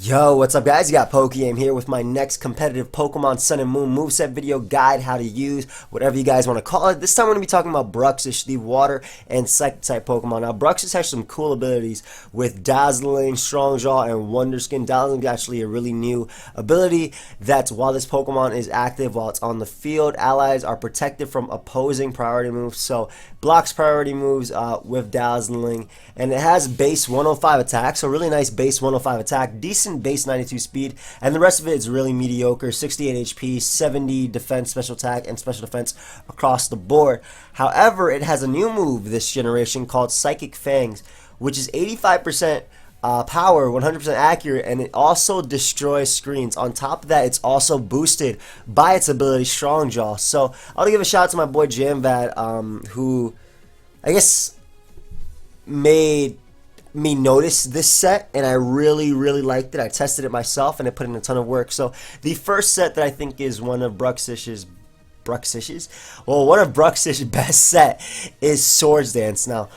Yo, what's up guys? You got PokeaimMD here with my next competitive Pokemon Sun and Moon moveset video guide, how to use, whatever you guys want to call it. This time we're going to be talking about Bruxish, the water and psychic type Pokemon. Now Bruxish has some cool abilities with Dazzling, Strong Jaw, and Wonder Skin. Dazzling is actually a really new ability that while this Pokemon is active while it's on the field, allies are protected from opposing priority moves. So blocks priority moves with Dazzling, and it has base 105 attack, so really nice base 105 attack, decent base 92 speed, and the rest of it is really mediocre. 68 HP, 70 defense, special attack, and special defense across the board. However, it has a new move this generation called Psychic Fangs, which is 85% power, 100% accurate, and it also destroys screens. On top of that, it's also boosted by its ability Strong Jaw. So I'll give a shout out to my boy Jamvad, who I guess made me notice this set, and I really liked it. I tested it myself and I put in a ton of work. So the first set that I think is one of Bruxish's best set is Swords Dance. Now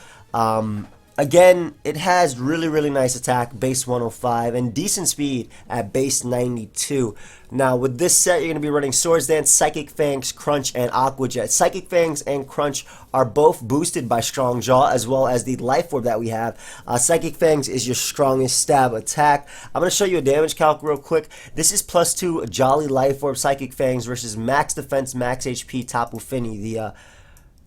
again, it has really nice attack, base 105, and decent speed at base 92. Now, with this set, you're going to be running Swords Dance, Psychic Fangs, Crunch, and Aqua Jet. Psychic Fangs and Crunch are both boosted by Strong Jaw, as well as the Life Orb that we have. Psychic Fangs is your strongest stab attack. I'm going to show you a damage calc real quick. This is +2 Jolly Life Orb Psychic Fangs versus max defense, max HP Tapu Fini,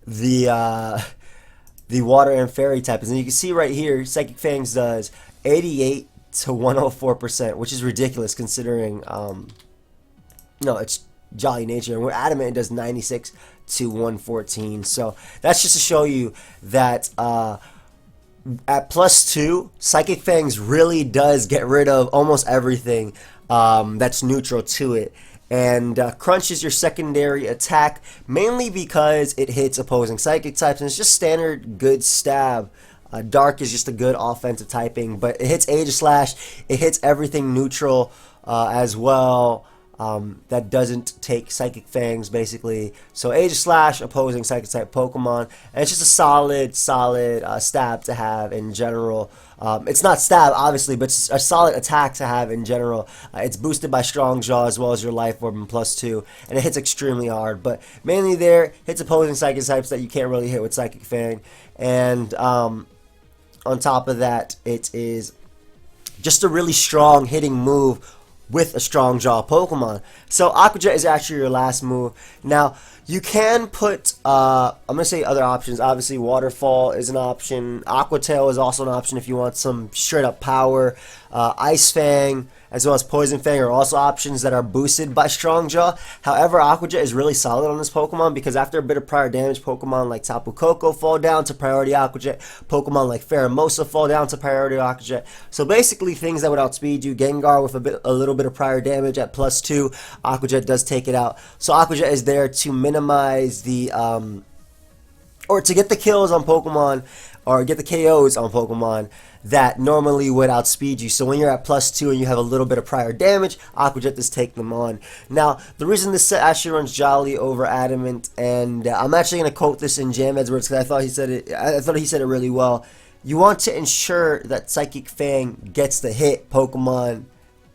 the water and fairy type. And you can see right here, Psychic Fangs does 88 to 104%, which is ridiculous considering it's Jolly nature. And with Adamant, it does 96 to 114. So that's just to show you that at +2, Psychic Fangs really does get rid of almost everything that's neutral to it. And Crunch is your secondary attack, mainly because it hits opposing psychic types, and it's just standard good stab. Dark is just a good offensive typing, but it hits Aegislash, it hits everything neutral as well. That doesn't take Psychic Fangs, basically. So Aegislash, opposing Psychic type Pokemon, and it's just a solid stab to have in general. It's not stab, obviously, but it's a solid attack to have in general. It's boosted by Strong Jaw as well as your Life Orb and +2, and it hits extremely hard. But mainly there, hits opposing Psychic types that you can't really hit with Psychic Fang. And on top of that, it is just a really strong hitting move with a Strong Jaw Pokemon. So Aqua Jet is actually your last move. Now you can put I'm gonna say other options. Obviously Waterfall is an option, Aqua Tail is also an option if you want some straight up power. Ice Fang as well as Poison Fang are also options that are boosted by Strong Jaw. However, Aqua Jet is really solid on this Pokemon because after a bit of prior damage, Pokemon like Tapu Koko fall down to priority Aqua Jet. Pokemon like Pheromosa fall down to priority Aqua Jet. So basically things that would outspeed you. Gengar with a little bit of prior damage at +2, Aqua Jet does take it out. So Aqua Jet is there to minimize the or to get the kills on Pokemon, or get the KOs on Pokemon that normally would outspeed you. So when you're at +2 and you have a little bit of prior damage, Aqua Jet does take them on. Now, the reason this set actually runs Jolly over Adamant, and I'm actually going to quote this in Jamved's words because I thought he said it really well. You want to ensure that Psychic Fang gets the hit Pokemon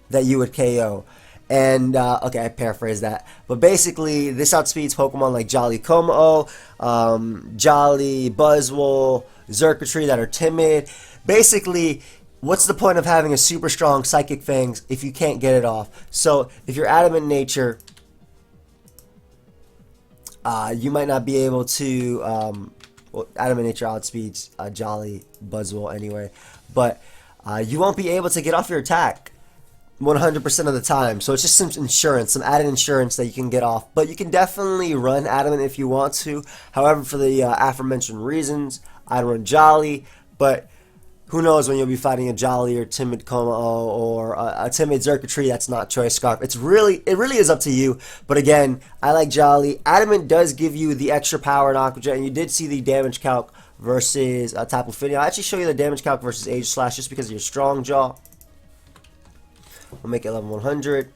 that you would KO. And, okay, I paraphrased that. But basically, this outspeeds Pokemon like Jolly Como, Jolly Buzzwole, Xurkitree that are timid. Basically, what's the point of having a super strong Psychic Fangs if you can't get it off? So, if you're Adamant nature, you might not be able to, well, Adamant nature outspeeds Jolly Buzzwole anyway. But you won't be able to get off your attack 100% of the time. So it's just some insurance, some added insurance that you can get off. But you can definitely run Adamant if you want to. However, for the aforementioned reasons, I'd run Jolly. But who knows when you'll be fighting a Jolly or timid Como or a timid Xurkitree that's not Choice Scarf. It really is up to you. But again, I like Jolly. Adamant does give you the extra power in Aqua Jet, and you did see the damage calc versus Tapu Fini. I'll actually show you the damage calc versus Aegislash just because of your Strong Jaw. We'll make it level 100.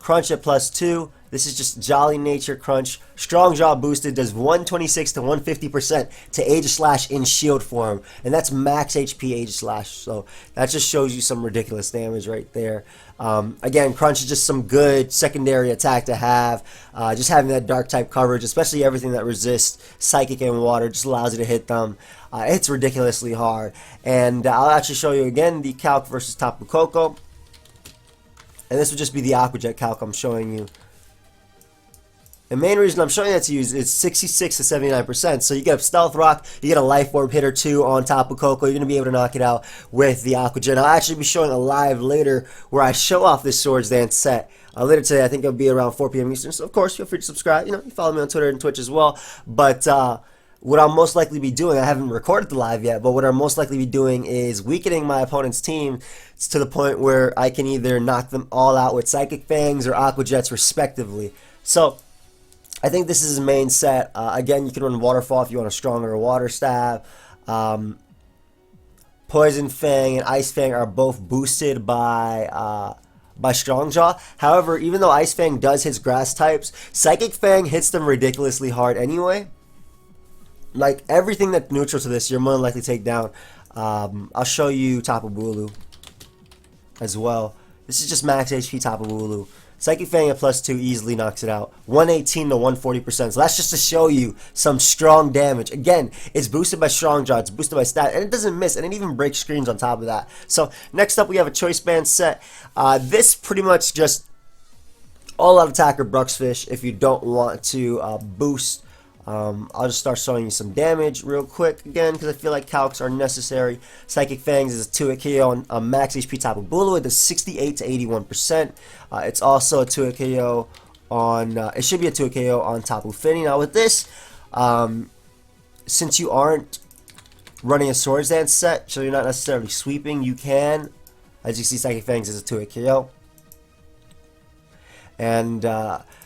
Crunch at +2. This is just Jolly Nature Crunch. Strong Jaw boosted, does 126 to 150% to Aegislash in shield form. And that's max HP Aegislash. So that just shows you some ridiculous damage right there. Again, Crunch is just some good secondary attack to have. Just having that dark type coverage, especially everything that resists Psychic and Water, just allows you to hit them. It's ridiculously hard. And I'll actually show you again the calc versus Tapu Koko. And this would just be the Aqua Jet calc I'm showing you. The main reason I'm showing that to you is 66 to 79%. So you get a Stealth Rock, you get a Life Orb hit or two on Tapu Koko. You're going to be able to knock it out with the Aqua Jet. I'll actually be showing a live later where I show off this Swords Dance set. Later today, I think it'll be around 4 p.m. Eastern. So, of course, feel free to subscribe. You follow me on Twitter and Twitch as well. But what I'll most likely be doing, I haven't recorded the live yet, but what I'll most likely be doing is weakening my opponent's team to the point where I can either knock them all out with Psychic Fangs or Aqua Jets respectively. So I think this is his main set. Again, you can run Waterfall if you want a stronger Water Stab. Poison Fang and Ice Fang are both boosted by Strong Jaw. However, even though Ice Fang does hit grass types, Psychic Fang hits them ridiculously hard anyway. Like everything that's neutral to this, you're more than likely to take down. I'll show you Tapu Bulu as well. This is just max HP Tapu Bulu. Psychic Fang at +2 easily knocks it out. 118 to 140%. So that's just to show you some strong damage. Again, it's boosted by Strong Jaw, it's boosted by Stat, and it doesn't miss, and it even breaks screens on top of that. So next up we have a Choice Band set. This pretty much just all-out attacker Bruxish if you don't want to boost. I'll just start showing you some damage real quick again because I feel like calcs are necessary. Psychic Fangs is a 2-hit KO on max HP Tapu Bulu. It does 68 to 81%. It's also a 2-hit KO on, it should be a 2-hit KO on Tapu Fini. Now with this, since you aren't running a Swords Dance set, so you're not necessarily sweeping, you can, as you see, Psychic Fangs is a 2-hit KO. And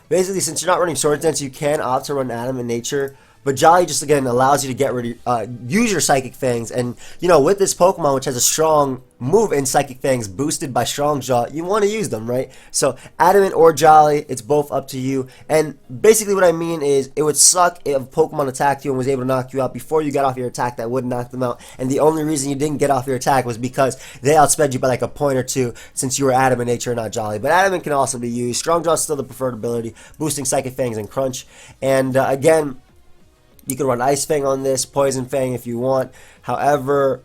basically, since you're not running Swords Dance, you can opt to run Adamant Nature. But Jolly just, again, allows you to get rid of, use your Psychic Fangs. And, with this Pokemon, which has a strong move in Psychic Fangs boosted by Strong Jaw, you want to use them, right? So, Adamant or Jolly, it's both up to you. And basically what I mean is, it would suck if a Pokemon attacked you and was able to knock you out before you got off your attack that would knock them out. And the only reason you didn't get off your attack was because they outsped you by like a point or two since you were Adamant Nature and not Jolly. But Adamant can also be used. Strong Jaw is still the preferred ability, boosting Psychic Fangs and Crunch. And again, you can run Ice Fang on this, Poison Fang if you want. However,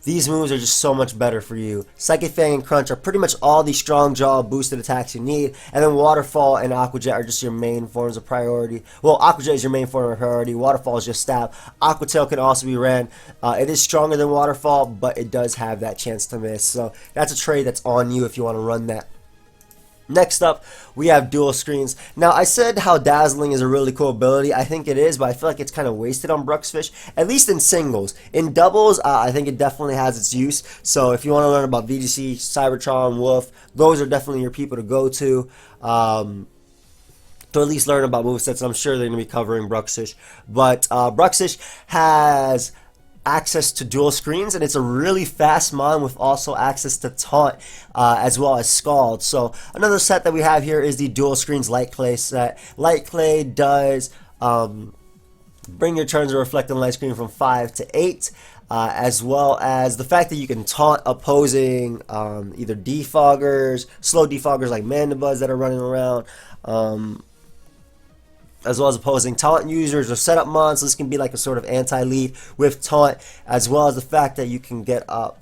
these moves are just so much better for you. Psychic Fang and Crunch are pretty much all the Strong Jaw boosted attacks you need. And then Waterfall and Aqua Jet are just your main forms of priority. Well, Aqua Jet is your main form of priority. Waterfall is just Stab. Aqua Tail can also be ran. It is stronger than Waterfall, but it does have that chance to miss. So that's a trade that's on you if you want to run that. Next up, we have Dual Screens. Now, I said how Dazzling is a really cool ability. I think it is, but I feel like it's kind of wasted on Bruxish, at least in singles. In doubles, I think it definitely has its use. So if you want to learn about VGC, Cybertron, Wolf, those are definitely your people to go to at least learn about movesets. I'm sure they're going to be covering Bruxish. But Bruxish has access to dual screens, and it's a really fast mon with also access to taunt as well as scald. So another set that we have here is the dual screens Light Clay set. Light Clay does bring your turns of reflecting light screen from 5 to 8, as well as the fact that you can taunt opposing either defoggers, slow defoggers like Mandibuzz that are running around, as well as opposing taunt users or setup mons. So this can be like a sort of anti-lead with taunt, as well as the fact that you can get up,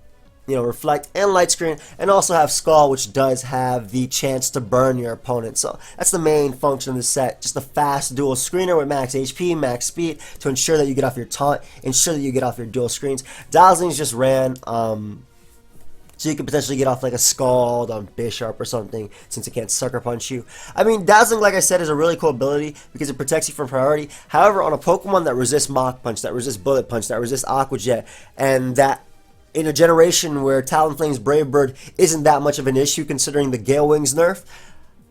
reflect and light screen, and also have Skull, which does have the chance to burn your opponent. So that's the main function of the set, just a fast dual screener with max HP, max speed to ensure that you get off your taunt, ensure that you get off your dual screens. Dazzling's just ran, so you could potentially get off like a Scald on Bisharp or something, since it can't Sucker Punch you. I mean, Dazzling, like I said, is a really cool ability because it protects you from priority. However, on a Pokemon that resists Mach Punch, that resists Bullet Punch, that resists Aqua Jet, and that in a generation where Talonflame's Brave Bird isn't that much of an issue considering the Gale Wings nerf,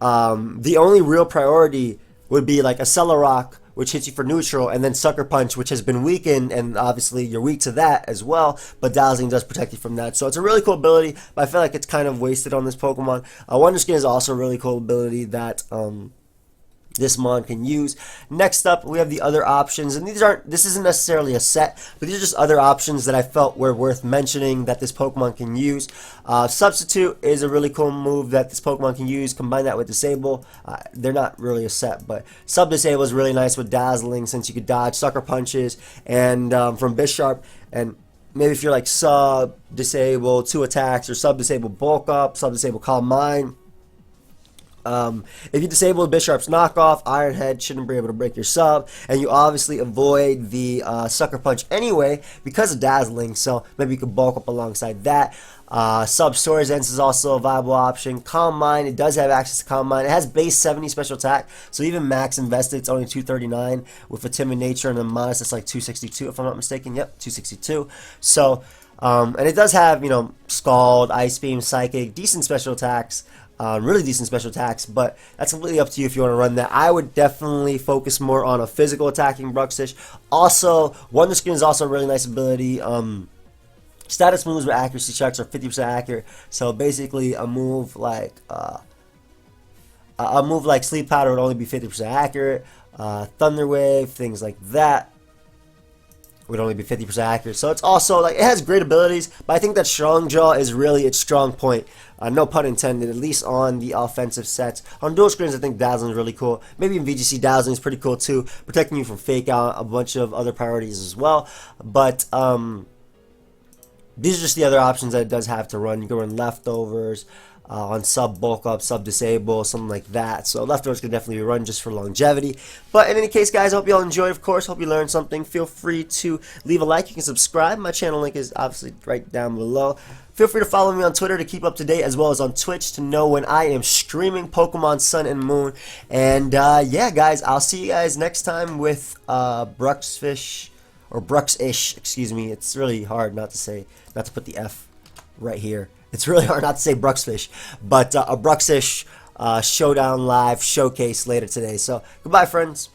the only real priority would be like a Celorock which hits you for neutral, and then Sucker Punch, which has been weakened, and obviously you're weak to that as well, but Dazzling does protect you from that. So it's a really cool ability, but I feel like it's kind of wasted on this Pokemon. Wonder Skin is also a really cool ability that this mon can use. Next up, we have the other options, and this isn't necessarily a set, but these are just other options that I felt were worth mentioning that this Pokemon can use. Substitute is a really cool move that this Pokemon can use. Combine that with Disable. They're not really a set, but Sub Disable is really nice with Dazzling, since you could dodge Sucker Punches and from Bisharp, and maybe if you're like Sub Disable 2 attacks, or Sub Disable Bulk Up, Sub Disable Calm Mind. If you disable Bisharp's knockoff, Iron Head shouldn't be able to break your sub, and you obviously avoid the Sucker Punch anyway because of Dazzling, so maybe you could bulk up alongside that. Sub Swords is also a viable option. Calm Mind, it does have access to Calm Mind. It has base 70 special attack, so even max invested, it's only 239 with a timid nature, and then modest, it's like 262 if I'm not mistaken. Yep, 262. So, and it does have, Scald, Ice Beam, Psychic, decent special attacks. Really decent special attacks, but that's completely up to you if you want to run that. I would definitely focus more on a physical attacking Bruxish. Also, Wonder Skin is also a really nice ability. Status moves with accuracy checks are 50% accurate, so basically a move like Sleep Powder would only be 50% accurate. Thunder Wave, things like that would only be 50% accurate. So it's also it has great abilities, but I think that Strong Jaw is really its strong point. No pun intended, at least on the offensive sets. On dual screens, I think Dazzling is really cool. Maybe in VGC, Dazzling is pretty cool too, protecting you from Fake Out, a bunch of other priorities as well. But these are just the other options that it does have to run. You can run Leftovers on Sub Bulk Up, Sub Disable, something like that. So Leftovers can definitely be run just for longevity. But in any case, guys, I hope you all enjoyed, of course. Hope you learned something. Feel free to leave a like. You can subscribe. My channel link is obviously right down below. Feel free to follow me on Twitter to keep up to date, as well as on Twitch to know when I am streaming Pokemon Sun and Moon. And yeah, guys, I'll see you guys next time with Bruxish, or Bruxish, excuse me. It's really hard not to put the F right here. It's really hard not to say Bruxish, but a Bruxish Showdown Live showcase later today. So, goodbye, friends.